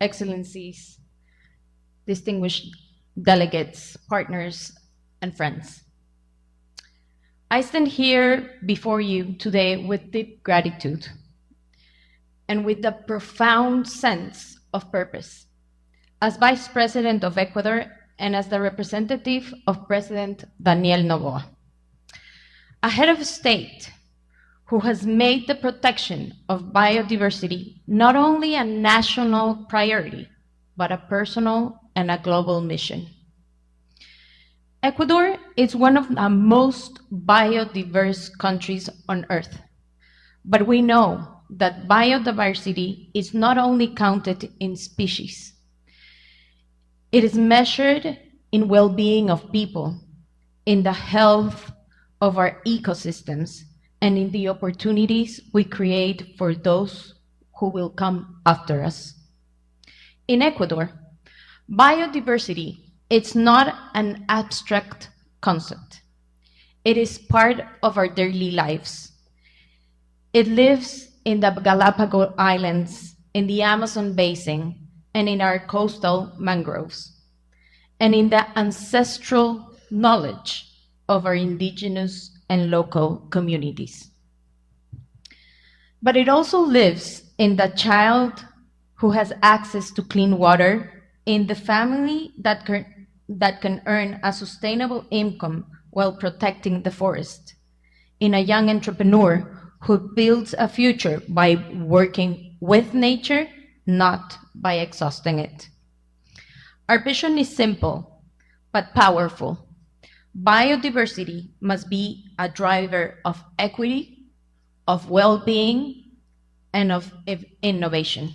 Excellencies, distinguished delegates, partners, and friends. I stand here before you today with deep gratitude and with a profound sense of purpose. As Vice President of Ecuador and as the representative of President Daniel Noboa, a head of state who has made the protection of biodiversity not only a national priority, but a personal and a global mission. Ecuador is one of the most biodiverse countries on Earth, but we know that biodiversity is not only counted in species. It is measured in well-being of people, in the health of our ecosystems, and in the opportunities we create for those who will come after us. In Ecuador, biodiversity is not an abstract concept. It is part of our daily lives. It lives in the Galapagos Islands, in the Amazon basin, and in our coastal mangroves, and in the ancestral knowledge of our indigenous and local communities. But it also lives in the child who has access to clean water, in the family that can earn a sustainable income while protecting the forest, in a young entrepreneur who builds a future by working with nature, not by exhausting it. Our vision is simple, but powerful. Biodiversity must be a driver of equity, of well-being, and of innovation.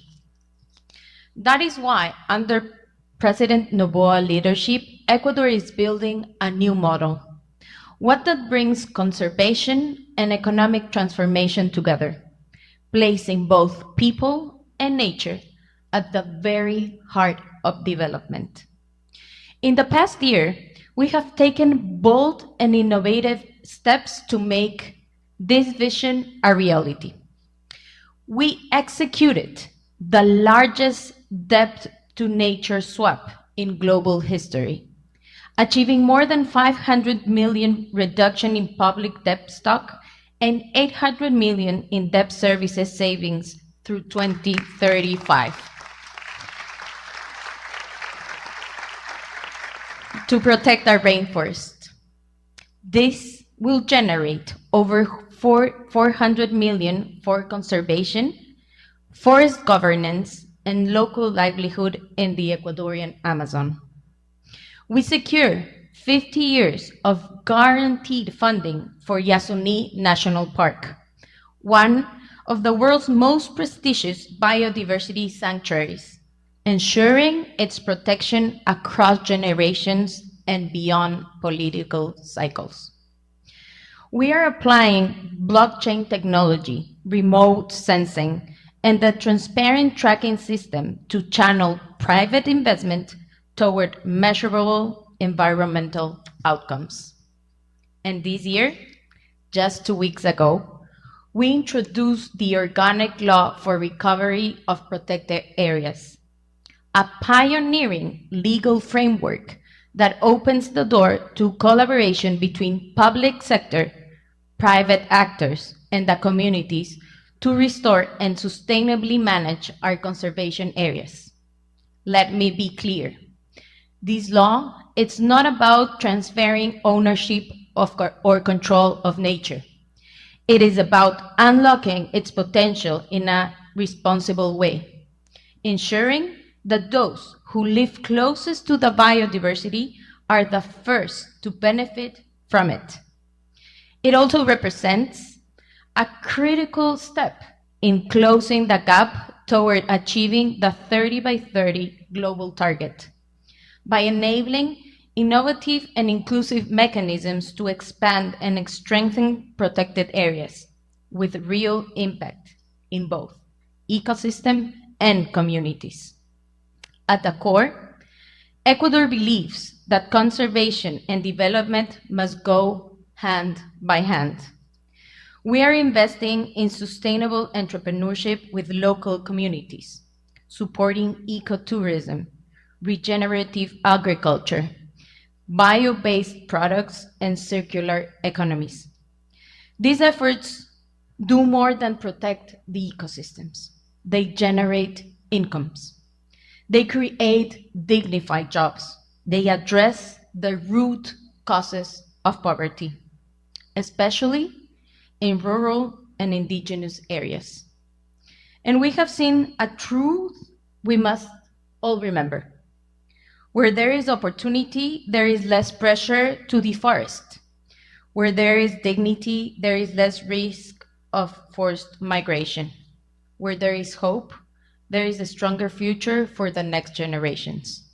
That is why, under President Noboa's leadership, Ecuador is building a new model, one that brings conservation and economic transformation together, placing both people and nature at the very heart of development. In the past year, we have taken bold and innovative steps to make this vision a reality. We executed the largest debt-to-nature swap in global history, achieving more than 500 million reduction in public debt stock and 800 million in debt services savings through 2035. To protect our rainforest. This will generate over 400 million for conservation, forest governance, and local livelihood in the Ecuadorian Amazon. We secure 50 years of guaranteed funding for Yasuní National Park, one of the world's most prestigious biodiversity sanctuaries, ensuring its protection across generations and beyond political cycles. We are applying blockchain technology, remote sensing, and the transparent tracking system to channel private investment toward measurable environmental outcomes. And this year, just 2 weeks ago, we introduced the Organic Law for Recovery of Protected Areas, a pioneering legal framework that opens the door to collaboration between public sector, private actors, and the communities to restore and sustainably manage our conservation areas. Let me be clear. This law, it's not about transferring ownership of or control of nature. It is about unlocking its potential in a responsible way, ensuring that those who live closest to the biodiversity are the first to benefit from it. It also represents a critical step in closing the gap toward achieving the 30 by 30 global target by enabling innovative and inclusive mechanisms to expand and strengthen protected areas with real impact in both ecosystem and communities. At the core, Ecuador believes that conservation and development must go hand by hand. We are investing in sustainable entrepreneurship with local communities, supporting ecotourism, regenerative agriculture, bio-based products, and circular economies. These efforts do more than protect the ecosystems. They generate incomes. They create dignified jobs. They address the root causes of poverty, especially in rural and indigenous areas. And we have seen a truth we must all remember. Where there is opportunity, there is less pressure to deforest. Where there is dignity, there is less risk of forced migration. Where there is hope, there is a stronger future for the next generations.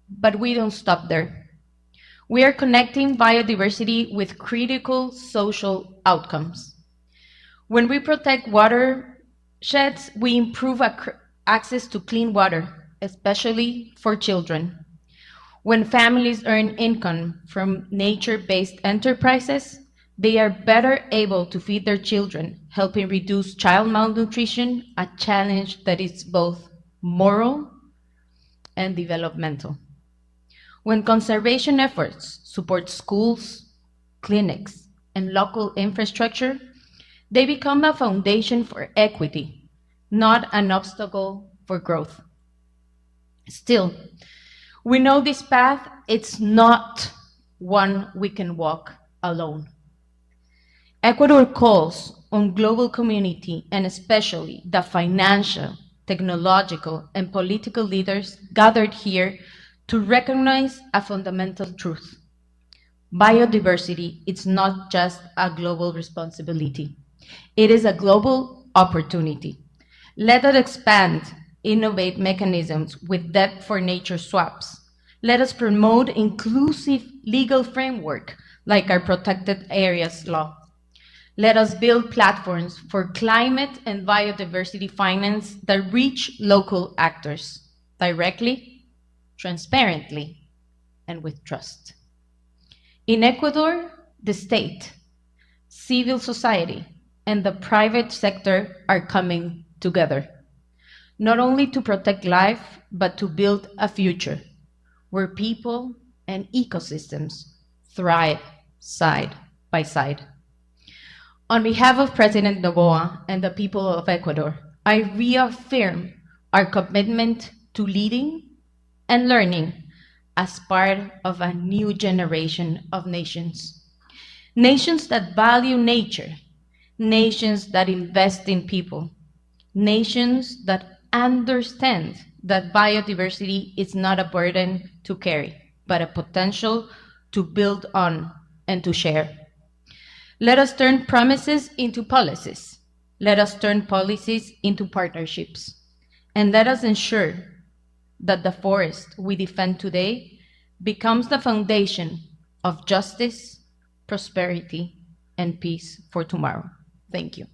But we don't stop there. We are connecting biodiversity with critical social outcomes. When we protect watersheds, we improve access to clean water, especially for children. When families earn income from nature-based enterprises, they are better able to feed their children, helping reduce child malnutrition, a challenge that is both moral and developmental. When conservation efforts support schools, clinics, and local infrastructure, they become a foundation for equity, not an obstacle for growth. Still, we know this path, it's not one we can walk alone. Ecuador calls on global community and especially the financial, technological, and political leaders gathered here to recognize a fundamental truth. Biodiversity is not just a global responsibility. It is a global opportunity. Let us expand, innovate mechanisms with debt for nature swaps. Let us promote inclusive legal framework like our protected areas law. Let us build platforms for climate and biodiversity finance that reach local actors directly, transparently, and with trust. In Ecuador, the state, civil society, and the private sector are coming together, not only to protect life, but to build a future where people and ecosystems thrive side by side. On behalf of President Noboa and the people of Ecuador, I reaffirm our commitment to leading and learning as part of a new generation of nations. Nations that value nature, nations that invest in people, nations that understand that biodiversity is not a burden to carry, but a potential to build on and to share. Let us turn promises into policies. Let us turn policies into partnerships. And let us ensure that the forest we defend today becomes the foundation of justice, prosperity, and peace for tomorrow. Thank you.